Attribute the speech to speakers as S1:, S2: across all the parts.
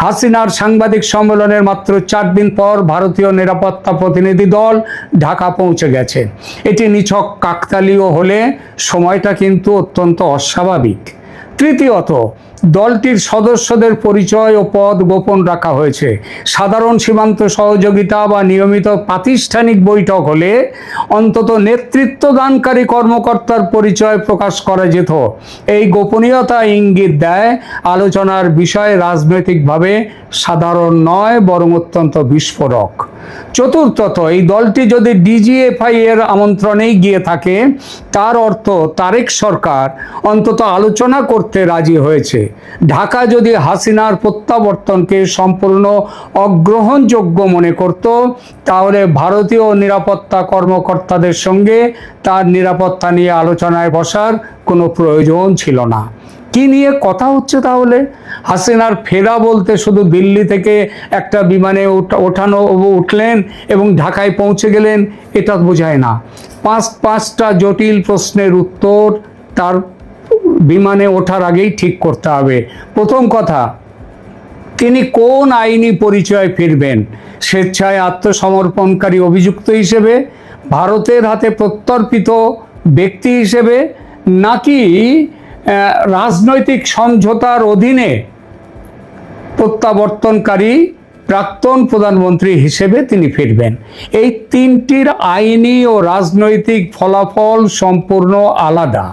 S1: হাসিনার সাংবাদিক সম্মেলনের মাত্র 4 দিন পর ভারতীয় নিরাপত্তা প্রতিনিধি দল ঢাকা পৌঁছে গেছে। এটি নিছক কাকতালীয় হলে সময়টা কিন্তু অত্যন্ত অস্বাভাবিক। তৃতীয়ত, দলটির সদস্যদের পরিচয় ও পদ গোপন রাখা হয়েছে। সাধারণ সীমান্ত সহযোগিতা বা নিয়মিত প্রাতিষ্ঠানিক বৈঠক হলে অন্তত নেতৃত্বদানকারী কর্মকর্তার পরিচয় প্রকাশ করা যেত। এই গোপনীয়তা ইঙ্গিত দেয় আলোচনার বিষয় রাজনৈতিকভাবে সাধারণ নয়, বরং অত্যন্ত বিস্ফোরক। চতুর্থত, এই দলটি যদি ডিজিএফআই এর আমন্ত্রণেই গিয়ে থাকে, তার অর্থ তারেক সরকার অন্তত আলোচনা করতে রাজি হয়েছে। ঢাকা যদি হাসিনার প্রত্যাবর্তনকে সম্পূর্ণ অগ্রহণযোগ্য মনে করত, তাহলে ভারতীয় নিরাপত্তা কর্মকর্তাদের সঙ্গে তার নিরাপত্তা নিয়ে আলোচনায় বসার কোনো প্রয়োজন ছিল না। কি নিয়ে কথা হচ্ছে তাহলে? হাসিনার ফেরা বলতে শুধু দিল্লি থেকে একটা বিমানে উঠলেন এবং ঢাকায় পৌঁছে গেলেন, এটা বোঝায় না। পাঁচটা জটিল প্রশ্নের উত্তর তার বিমানে ওঠার আগেই ঠিক করতে হবে। প্রথম কথা, তিনি কোন আইনি পরিচয় ফিরবেন? স্বেচ্ছায় আত্মসমর্পণকারী অভিযুক্ত হিসেবে, ভারতের হাতে প্রত্যর্পিত ব্যক্তি হিসেবে, নাকি রাজনৈতিক সমঝোতার অধীনে প্রত্যাবর্তনকারী প্রাক্তন প্রধানমন্ত্রী হিসেবে তিনি ফিরবেন? এই তিনটির আইনি ও রাজনৈতিক ফলাফল সম্পূর্ণ আলাদা।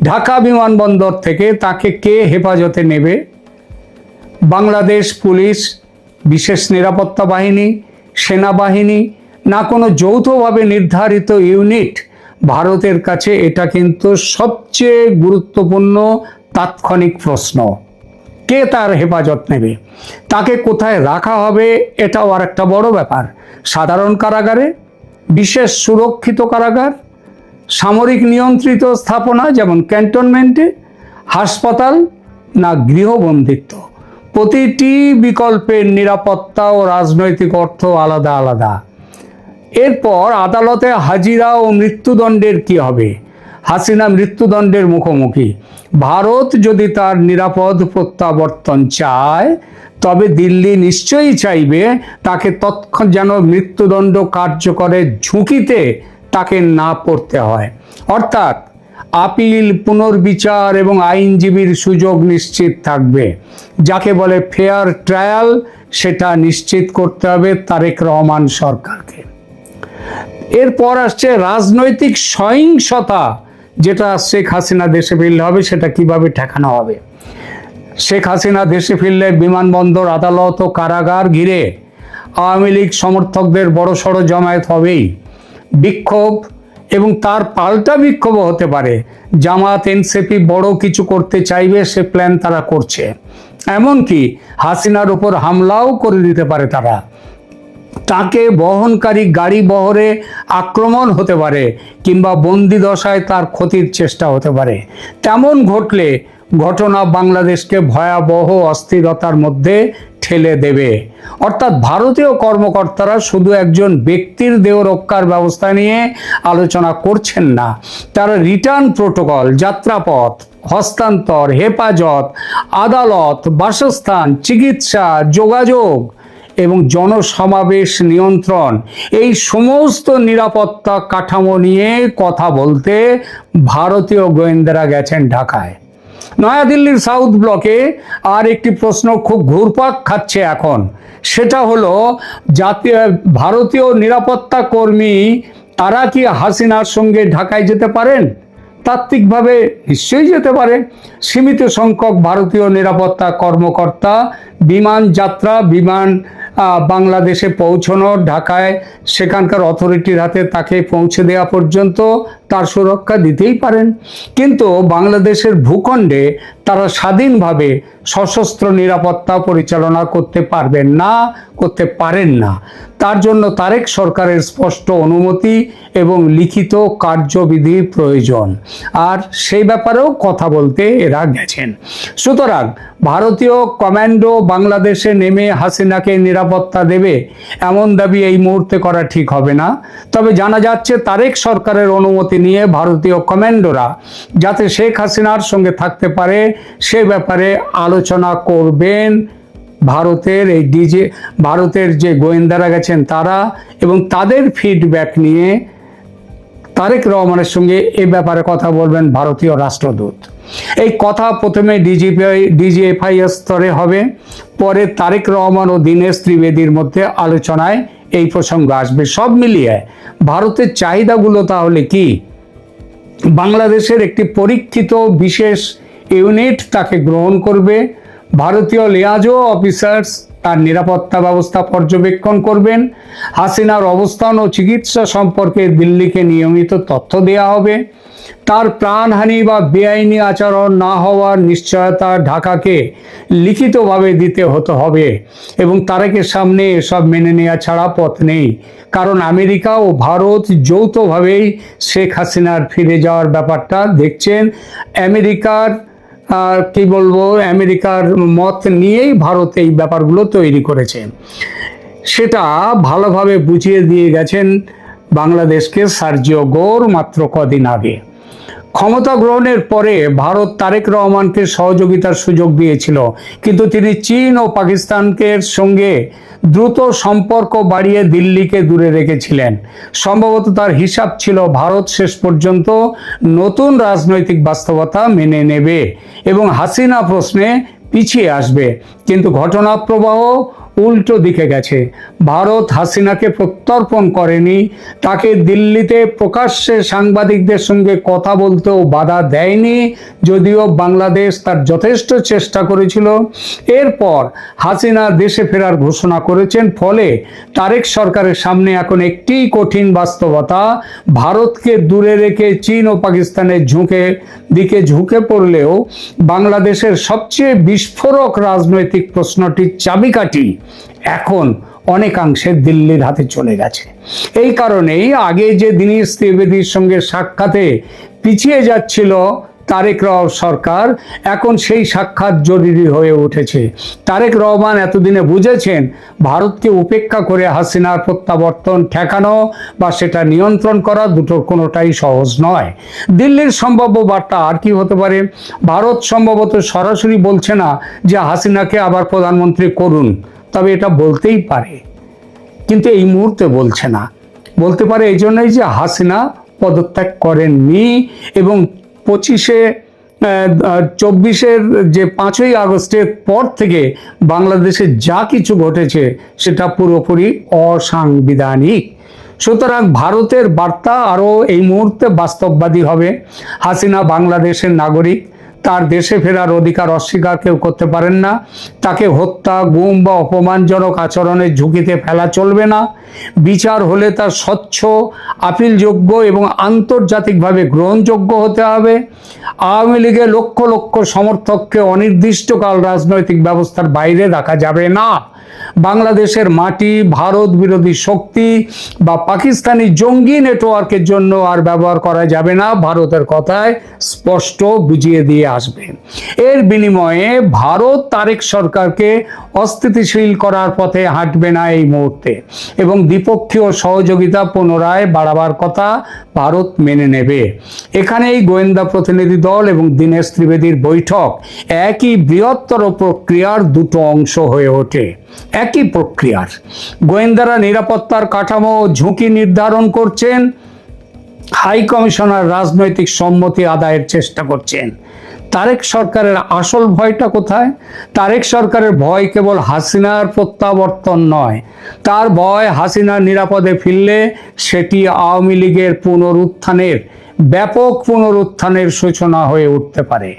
S1: ঢাকা বিমানবন্দর থেকে তাকে কে হেফাজতে নেবে? বাংলাদেশ পুলিশ, বিশেষ নিরাপত্তা বাহিনী, সেনাবাহিনী, না কোনো যৌথভাবে নির্ধারিত ইউনিট? ভারতের কাছে এটা কিন্তু সবচেয়ে গুরুত্বপূর্ণ তাৎক্ষণিক প্রশ্ন। কে তার হেফাজত নেবে? তাকে কোথায় রাখা হবে এটাও আর একটা বড় ব্যাপার। সাধারণ কারাগারে, বিশেষ সুরক্ষিত কারাগার, সামরিক নিয়ন্ত্রিত স্থাপনা যেমন ক্যান্টনমেন্টে, হাসপাতাল, না গৃহবন্দিত্ব? প্রতিটি বিকল্পের নিরাপত্তা ও রাজনৈতিক অর্থ আলাদা আলাদা। এরপর আদালতে হাজিরা ও মৃত্যুদণ্ডের কি হবে? হাসিনা মৃত্যুদণ্ডের মুখোমুখি। ভারত যদি তার নিরাপদ প্রত্যাবর্তন চায়, তবে দিল্লি নিশ্চয়ই চাইবে তাকে তৎক্ষণ যেন মৃত্যুদণ্ড কার্যকরের ঝুঁকিতে তাকে না পড়তে হয়। অর্থাৎ আপিল, পুনর্বিচার এবং আইনজীবীর সুযোগ নিশ্চিত থাকবে। যাকে বলে ফেয়ার ট্রায়াল, সেটা নিশ্চিত করতে হবে তারেক রহমান সরকারকে। এরপর আসছে রাজনৈতিক সহিংসতা, যেটা শেখ হাসিনা দেশে ফিরলে হবে, সেটা কিভাবে ঠেকানো হবে? শেখ হাসিনা দেশে ফিরলে বিমানবন্দর, আদালত ও কারাগার ঘিরে আওয়ামী লীগ সমর্থকদের বড়সড় জমায়েত হবেই। বিক্ষোভ এবং তার পাল্টা বিক্ষোভও হতে পারে। জামাত, এনসিপি বড় কিছু করতে চাইবে, সে প্ল্যান তারা করছে। এমনকি হাসিনার উপর হামলাও করে দিতে পারে তারা। তাকে বহনকারী গাড়ি বহরে আক্রমণ হতে পারে, কিংবা বন্দি দশায় তার ক্ষতির চেষ্টা হতে পারে। তেমন ঘটলে ঘটনা বাংলাদেশকে ভয়াবহ অস্থিরতার মধ্যে ঠেলে দেবে। অর্থাৎ ভারতীয় কর্মকর্তারা শুধু একজন ব্যক্তির দেহ রক্ষার ব্যবস্থা নিয়ে আলোচনা করছেন না, তারা রিটার্ন প্রোটোকল, যাত্রাপথ, হস্তান্তর, হেফাজত, আদালত, বাসস্থান, চিকিৎসা, যোগাযোগ এবং জনসমাবেশ নিয়ন্ত্রণ, এই সমস্ত নিরাপত্তা কাঠামো নিয়ে কথা বলতে ভারতীয় গোয়েন্দারা গেছেন ঢাকায়। নয়াদিল্লির সাউথ ব্লকে আর একটি প্রশ্ন খুব ঘুরপাক খাচ্ছে এখন। সেটা হলো, ভারতীয় নিরাপত্তা কর্মী তারা কি হাসিনার সঙ্গে ঢাকায় যেতে পারেন? তাত্ত্বিকভাবে নিশ্চয়ই যেতে পারে। সীমিত সংখ্যক ভারতীয় নিরাপত্তা কর্মকর্তা বিমান বাংলাদেশে পৌঁছানো, ঢাকায় সেখানকার অথরিটির হাতে তাকে পৌঁছে দেওয়া পর্যন্ত তার সুরক্ষা দিতেই পারেন। কিন্তু বাংলাদেশের ভূখণ্ডে তারা স্বাধীনভাবে সশস্ত্র নিরাপত্তা পরিচালনা করতে পারেন না। তার জন্য তারেক সরকারের স্পষ্ট অনুমতি এবং লিখিত কার্যবিধি প্রয়োজন, আর সেই ব্যাপারেও কথা বলতে এরা গেছেন। সুতরাং ভারতীয় কমান্ডো বাংলাদেশে নেমে হাসিনাকে নিরাপত্তা দেবে, এমন দাবি এই মুহূর্তে করা ঠিক হবে না। তবে জানা যাচ্ছে তারেক সরকারের অনুমতি নিয়ে ভারতীয় কমান্ডোরা যাতে শেখ হাসিনার সঙ্গে থাকতে পারে সে ব্যাপারে আলোচনা করবেন ভারতের ভারতের যে গোয়েন্দারা গেছেন তারা, এবং তাদের ফিডব্যাক নিয়ে তারেক রহমানের সঙ্গে এ ব্যাপারে কথা বলবেন ভারতীয় রাষ্ট্রদূত। এই কথা প্রথমে ডিজিএফআই স্তরে হবে, পরে তারেক রহমান ও দীনেশ ত্রিবেদীর মধ্যে আলোচনায় এই প্রসঙ্গ আসবে। সব মিলিয়ে ভারতের চাহিদাগুলো তাহলে কি? বাংলাদেশের একটি পরীক্ষিত বিশেষ ইউনিট তাকে গ্রহণ করবে, ভারতীয় লিয়াজো অফিসার্স তার নিরাপত্তা ব্যবস্থা পর্যবেক্ষণ করবেন, হাসিনার অবস্থান ও চিকিৎসা সম্পর্কে দিল্লিকে নিয়মিত তথ্য দেওয়া হবে, তার প্রাণহানি বা বেআইনি আচরণ না হওয়ার নিশ্চয়তা ঢাকাকে লিখিতভাবে দিতে হবে, এবং তারেকের সামনে এসব মেনে নেওয়া ছাড়া পথ নেই। কারণ আমেরিকা ও ভারত যৌথভাবেই শেখ হাসিনার ফিরে যাওয়ার ব্যাপারটা দেখছেন। আমেরিকার মত নিয়েই ভারত এই ব্যাপারগুলো তৈরি করেছে। সেটা ভালোভাবে বুঝিয়ে দিয়ে গেছেন বাংলাদেশকে সার্জিও গোর মাত্র কদিন আগে। ক্ষমতা গ্রহণের পরে ভারত তারেক রহমানকে সহযোগিতার সুযোগ দিয়েছিল, কিন্তু তিনি চীন ও পাকিস্তানকে সঙ্গে দ্রুত সম্পর্ক বাড়িয়ে দিল্লিকে দূরে রেখেছিলেন। সম্ভবত তার হিসাব ছিল ভারত শেষ পর্যন্ত নতুন রাজনৈতিক বাস্তবতা মেনে নেবে এবং হাসিনা প্রশ্নে পিছিয়ে আসবে, কিন্তু ঘটনা প্রবাহ উল্টো দিকে গেছে। ভারত হাসিনাকে প্রত্যর্পণ করেনি, তাকে দিল্লিতে প্রকাশ্যে সাংবাদিকদের সঙ্গে কথা বলতেও বাধা দেয়নি, যদিও বাংলাদেশ তার যথেষ্ট চেষ্টা করেছিল। এরপর হাসিনা দেশে ফেরার ঘোষণা করেছেন, ফলে তারেক সরকারের সামনে এখন একটি কঠিন বাস্তবতা, ভারতকে দূরে রেখে চীন ও পাকিস্তানের দিকে ঝুঁকে পড়লেও বাংলাদেশের সবচেয়ে বিস্ফোরক রাজনৈতিক প্রশ্নটির চাবিকাঠি এখন অনেকাংশে দিল্লির হাতে চলে গেছে। এই কারণেই আগে যে দীনেশ ত্রিবেদীর সঙ্গে সাক্ষাতে পিছিয়ে যাচ্ছিল তারেক সরকার, এখন সেই সাক্ষাৎ জরুরি হয়ে উঠেছে। তারেক রহমান এতদিনে বুঝেছেন ভারতকে উপেক্ষা করে হাসিনার প্রত্যাবর্তন ঠেকানো বা সেটা নিয়ন্ত্রণ করা দুটোর কোনোটাই সহজ নয়। দিল্লির সম্ভাব্য বার্তা আর কি হতে পারে? ভারত সম্ভবত সরাসরি বলছে না যে হাসিনাকে আবার প্রধানমন্ত্রী করুন, তবে এটা বলতেই পারে, কিন্তু এই মুহূর্তে বলছে না। বলতে পারে এই জন্যই যে হাসিনা পদত্যাগ করেননি এবং 24-এর যে 5ই আগস্টের পর থেকে বাংলাদেশে যা কিছু ঘটেছে সেটা পুরোপুরি অসাংবিধানিক। সুতরাং ভারতের বার্তা আরও এই মুহূর্তে বাস্তববাদী হবে। হাসিনা বাংলাদেশের নাগরিক, তার দেশে ফেরার অধিকার অস্বীকার কেউ করতে পারেন না। তাকে হত্যা, গুম বা অপমানজনক আচরণের ঝুঁকিতে ফেলা চলবে না। বিচার হলে তা স্বচ্ছ, আপিলযোগ্য এবং আন্তর্জাতিকভাবে গ্রহণযোগ্য হতে হবে। আওয়ামী লীগের লক্ষ লক্ষ সমর্থককে অনির্দিষ্টকাল রাজনৈতিক ব্যবস্থার বাইরে রাখা যাবে না। বাংলাদেশের মাটি ভারত বিরোধী শক্তি বা পাকিস্তানি জঙ্গি নেটওয়ার্কের জন্য আর ব্যবহার করা যাবে না, ভারতের কথায় স্পষ্ট বুঝিয়ে দিয়ে আসবে। এর বিনিময়ে ভারত তারেক সরকারকে অস্থিতিশীল করার পথে হাঁটবে না এই মুহূর্তে, এবং দ্বিপক্ষীয় সহযোগিতা পুনরায় বাড়াবার কথা ভারত মেনে নেবে। এখানেই গোয়েন্দা প্রতিনিধি দল এবং দীনেশ ত্রিবেদীর বৈঠক একই বৃহত্তর প্রক্রিয়ার দুটো অংশ হয়ে ওঠে। একই প্রক্রিয়ার গোয়েন্দারা নিরাপত্তার কাঠামো ও ঝুঁকি নির্ধারণ করছেন, হাই কমিশনার রাজনৈতিক সম্মতি আদায়ের চেষ্টা করছেন। তারেক সরকারের আসল ভয়টা কোথায়? তারেক সরকারের ভয় কেবল হাসিনার প্রত্যাবর্তন নয়, তার ভয় হাসিনার নিরাপদে ফিরলে সেটি আওয়ামী লীগের ব্যাপক পুনরুত্থানের সূচনা হয়ে উঠতে পারে।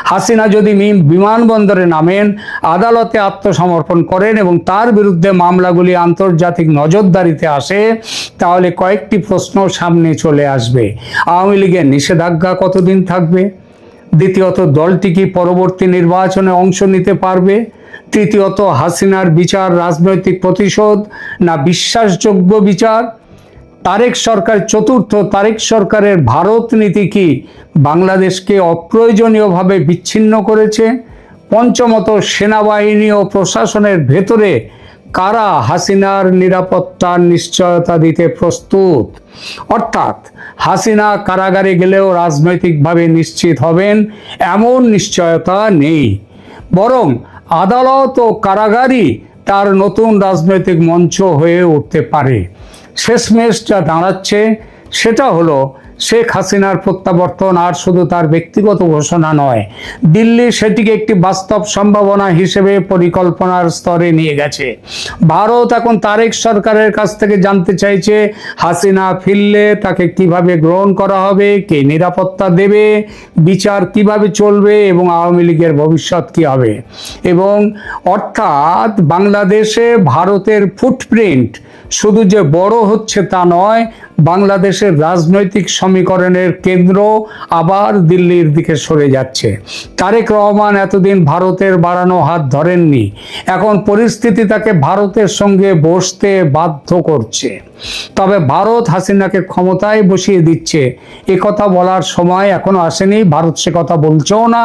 S1: হাসিনা যদি বিমানবন্দরে নামেন, আদালতে আত্মসমর্পণ করেন এবং তার বিরুদ্ধে মামলাগুলি আন্তর্জাতিক নজরদারিতে আসে, তাহলে কয়েকটি প্রশ্ন সামনে চলে আসবে। আওয়ামী লীগের নিষেধাজ্ঞা কতদিন থাকবে? দ্বিতীয়ত, দলটি কি পরবর্তী নির্বাচনে অংশ নিতে পারবে? তৃতীয়ত, হাসিনার বিচার রাজনৈতিক প্রতিশোধ না বিশ্বাসযোগ্য বিচার? চতুর্থ, তারেক সরকারের ভারত নীতি কি বাংলাদেশকে অপ্রয়োজনীয়ভাবে বিচ্ছিন্ন করেছে? পঞ্চমত, সেনাবাহিনী ও প্রশাসনের ভেতরে কারা হাসিনার নিরাপত্তার নিশ্চয়তা দিতে প্রস্তুত? অর্থাৎ হাসিনা কারাগারে গেলেও রাজনৈতিকভাবে নিশ্চিত হবেন এমন নিশ্চয়তা নেই, বরং আদালত ও কারাগারই তার নতুন রাজনৈতিক মঞ্চ হয়ে উঠতে পারে। শেষমেশ যা দাঁড়াচ্ছে সেটা হলো শেখ হাসিনার প্রত্যাবর্তন আর শুধু তার ব্যক্তিগত ঘোষণা নয়, দিল্লি সেটিকে একটি বাস্তব সম্ভাবনা হিসেবে পরিকল্পনার স্তরে নিয়ে গেছে। ভারত এখন তারেক সরকারের কাছ থেকে জানতে চাইছে হাসিনা ফিরলে তাকে কিভাবে গ্রহণ করা হবে, কে নিরাপত্তা দেবে, বিচার কিভাবে চলবে এবং আওয়ামী লীগের ভবিষ্যৎ কি হবে। এবং অর্থাৎ বাংলাদেশে ভারতের ফুটপ্রিন্ট শুধু যে বড় হচ্ছে তা নয়, বাংলাদেশের রাজনৈতিক সমীকরণের কেন্দ্র আবার দিল্লির দিকে সরে যাচ্ছে। তারেক রহমান এতদিন ভারতের বাড়ানো হাত ধরেননি, এখন পরিস্থিতি তাকে ভারতের সঙ্গে বসতে বাধ্য করছে। তবে ভারত হাসিনাকে ক্ষমতায় বসিয়ে দিচ্ছে এ কথা বলার সময় এখনো আসেনি, ভারত সে কথা বলছেও না।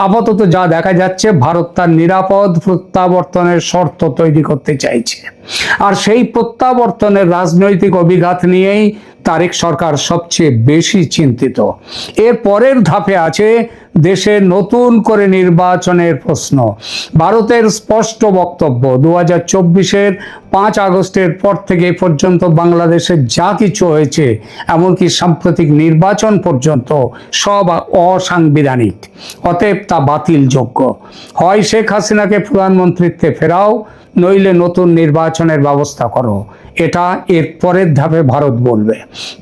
S1: আপাতত যা দেখা যাচ্ছে, ভারত তার নিরাপদ প্রত্যাবর্তনের শর্ত তৈরি করতে চাইছে, আর সেই প্রত্যাবর্তনের রাজনৈতিক অভিঘাত নিয়েই তারেক সরকার সবচেয়ে বেশি চিন্তিত। এর পরের ধাপে আছে দেশে নতুন করে নির্বাচনের প্রশ্ন। ভারতের স্পষ্ট বক্তব্য, 2024-এর 5 আগস্টের পর থেকে পর্যন্ত বাংলাদেশে যা কিছু হয়েছে, এমনকি সাম্প্রতিক নির্বাচন পর্যন্ত, সব অসাংবিধানিক, অতএব তা বাতিলযোগ্য। হয় শেখ হাসিনাকে প্রধানমন্ত্রীত্বে ফেরাও, নইলে নতুন নির্বাচনের ব্যবস্থা করো। এটা এর পরের ধাপে ভারত বলবে।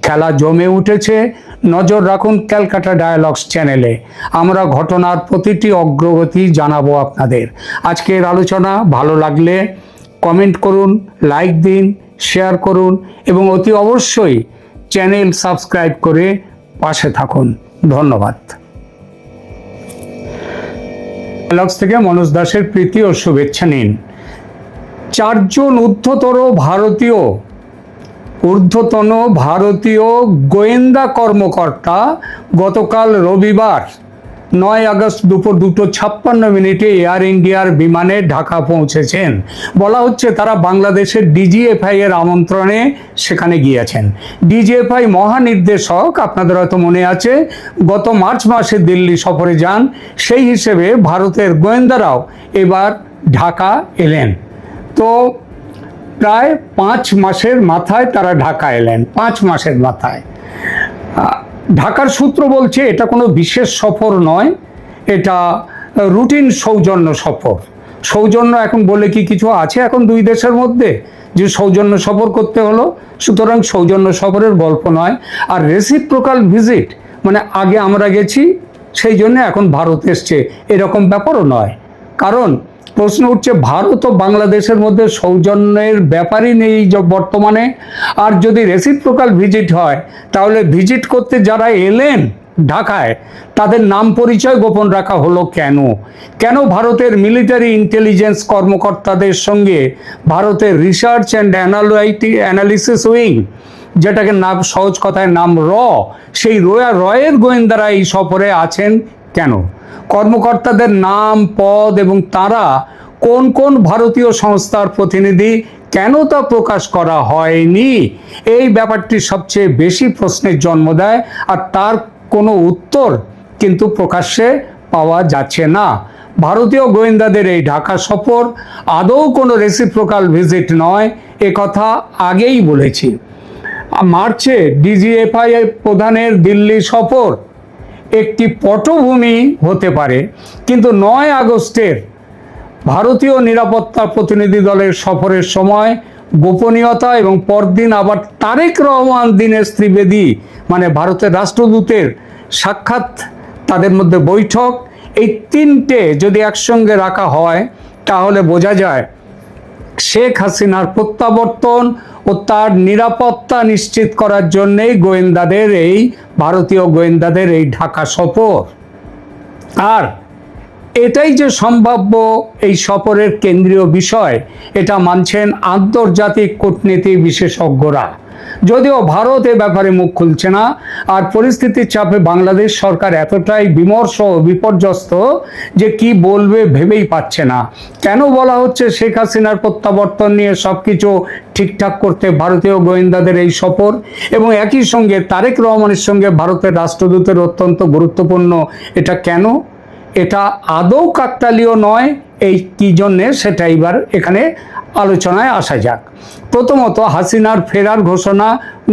S1: খেলা জমে উঠেছে, নজর রাখুন ক্যালকাটা ডায়ালগস চ্যানেলে। আমরা ঘটনার প্রতিটি অগ্রগতি জানাবো আপনাদের। আজকের আলোচনা ভালো লাগলে কমেন্ট করুন, লাইক দিন, শেয়ার করুন এবং অতি অবশ্যই চ্যানেল সাবস্ক্রাইব করে পাশে থাকুন। ধন্যবাদ। ডায়ালগস থেকে মনোজ দাসের প্রীতি ও শুভেচ্ছা নিন। 4 জন ঊর্ধ্বতন ভারতীয় গোয়েন্দা কর্মকর্তা গতকাল রবিবার 9 আগস্ট দুপুর 2:56 এয়ার ইন্ডিয়ার বিমানে ঢাকা পৌঁছেছেন। বলা হচ্ছে তারা বাংলাদেশের ডিজিএফআই এর আমন্ত্রণে সেখানে গিয়েছেন। ডিজিএফআই মহানির্দেশক, আপনাদের হয়তো মনে আছে, গত মার্চ মাসে দিল্লি সফরে যান। সেই হিসেবে ভারতের গোয়েন্দারাও এবার ঢাকা এলেন। তো প্রায় 5 মাসের মাথায় তারা ঢাকা এলেন, 5 মাসের মাথায়। ঢাকার সূত্র বলছে এটা কোনো বিশেষ সফর নয়, এটা রুটিন সৌজন্য সফর। সৌজন্য এখন বলে কি কিছু আছে এখন দুই দেশের মধ্যে যে সৌজন্য সফর করতে হলো? সুতরাং সৌজন্য সফরের গল্প নয়। আর রেসিপ্রোকাল ভিজিট মানে আগে আমরা গেছি সেই জন্য এখন ভারত এসছে, এরকম ব্যাপারও নয়। কারণ প্রশ্ন উঠছে, ভারত ও বাংলাদেশের মধ্যে সৌজন্যের ব্যাপারই নেই বর্তমানে। আর যদি রেসিপ্রোকাল ভিজিট হয়, তাহলে ভিজিট করতে যারা এলেন ঢাকায় তাদের নাম পরিচয় গোপন রাখা হলো কেন? কেন ভারতের মিলিটারি ইন্টেলিজেন্স কর্মকর্তাদের সঙ্গে ভারতের রিসার্চ অ্যান্ড অ্যানালিসিস উইং, যেটাকে নাম সহজ কথায় নাম সেই রয়ের গোয়েন্দারা এই সফরে আছেন কেন? কর্মকর্তাদের নাম, পদ এবং তারা কোন কোন ভারতীয় সংস্থার প্রতিনিধি, কেন তা প্রকাশ করা হয়নি? এই ব্যাপারটি সবচেয়ে বেশি প্রশ্নের জন্ম দেয়, আর তার কোনো উত্তর কিন্তু প্রকাশ্যে পাওয়া যাচ্ছে না। ভারতীয় গোয়েন্দাদের এই ঢাকা সফর আদৌ কোনো রেসিপ্রোকাল ভিজিট নয়, এ কথা আগেই বলেছি। মার্চে ডিজিএফআই প্রধানের দিল্লি সফর একটি পটভূমি হতে পারে, কিন্তু 9 আগস্টের ভারতীয় নিরাপত্তা প্রতিনিধি দলের সফরের সময় গোপনীয়তা এবং পরদিন আবার তারেক রহমান, দীনেশ ত্রিবেদী মানে ভারতের রাষ্ট্রদূতের সাক্ষাৎ, তাদের মধ্যে বৈঠক, এই তিনটে যদি একসঙ্গে রাখা হয় তাহলে বোঝা যায় শেখ হাসিনার প্রত্যাবর্তন ও তার নিরাপত্তা নিশ্চিত করার জন্যেই ভারতীয় গোয়েন্দাদের এই ঢাকা সফর। আর এটাই যে সম্ভাব্য এই সফরের কেন্দ্রীয় বিষয়, এটা মানছেন আন্তর্জাতিক কূটনীতি বিশেষজ্ঞরা। যদিও ভারত এ ব্যাপারে মুখ খুলছে না, আর পরিস্থিতির চাপে বাংলাদেশ সরকার এতটাই বিমর্ষ ও বিপর্যস্ত যে কি বলবে ভেবেই পাচ্ছে না। কেন বলা হচ্ছে শেখ হাসিনার প্রত্যাবর্তন নিয়ে সবকিছু ঠিকঠাক করতে ভারতীয় গোয়েন্দাদের এই সফর, এবং একই সঙ্গে তারেক রহমানের সঙ্গে ভারতের রাষ্ট্রদূতের অত্যন্ত গুরুত্বপূর্ণ, এটা কেন? এটা আদৌ কাকতালীয় নয়। এই কী জন্যে সেটা এবার এখানে আলোচনায় আসা যাক। প্রথমত, হাসিনার ফেরার ঘোষণা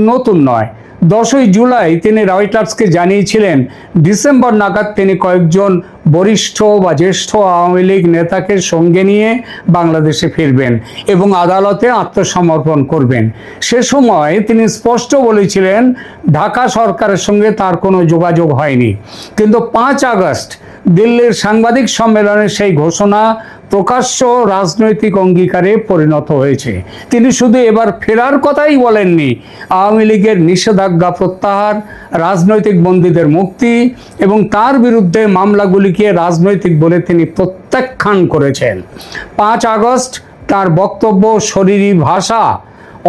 S1: নতুন নয়। 10ই জুলাই তিনি রয়টার্সকে জানিয়েছিলেন ডিসেম্বর নাগাদ তিনি কয়েকজন বরিষ্ঠ বা জ্যেষ্ঠ আওয়ামী লীগ নেতাকে সঙ্গে নিয়ে বাংলাদেশে ফিরবেন এবং আদালতে আত্মসমর্পণ করবেন। সে সময় তিনি স্পষ্ট বলেছিলেন ঢাকা সরকারের সঙ্গে তার কোনো যোগাযোগ হয়নি। কিন্তু 5 আগস্ট দিল্লির সাংবাদিক সম্মেলনে সেই ঘোষণা প্রকাশ্য রাজনৈতিক অঙ্গীকারে পরিণত হয়েছে। তিনি শুধু এবার ফেরার কথাই বলেননি, আওয়ামী লীগের নিষেধাজ্ঞা প্রত্যাহার, রাজনৈতিক বন্দীদের মুক্তি এবং তার বিরুদ্ধে মামলাগুলিকে রাজনৈতিক বলে তিনি প্রত্যাখ্যান করেছেন। 5 আগস্ট তার বক্তব্য শরীরী ভাষা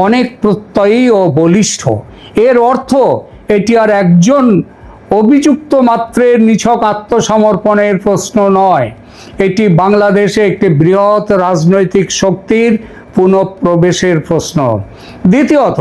S1: অনেক প্রত্যয়ী ও বলিষ্ঠ। এর অর্থ এটি আর একজন অভিযুক্ত মাত্রের নিছক আত্মসমর্পণের প্রশ্ন নয়, এটি বাংলাদেশে একটি বৃহৎ রাজনৈতিক শক্তির পুনঃপ্রবেশের প্রশ্ন। দ্বিতীয়ত,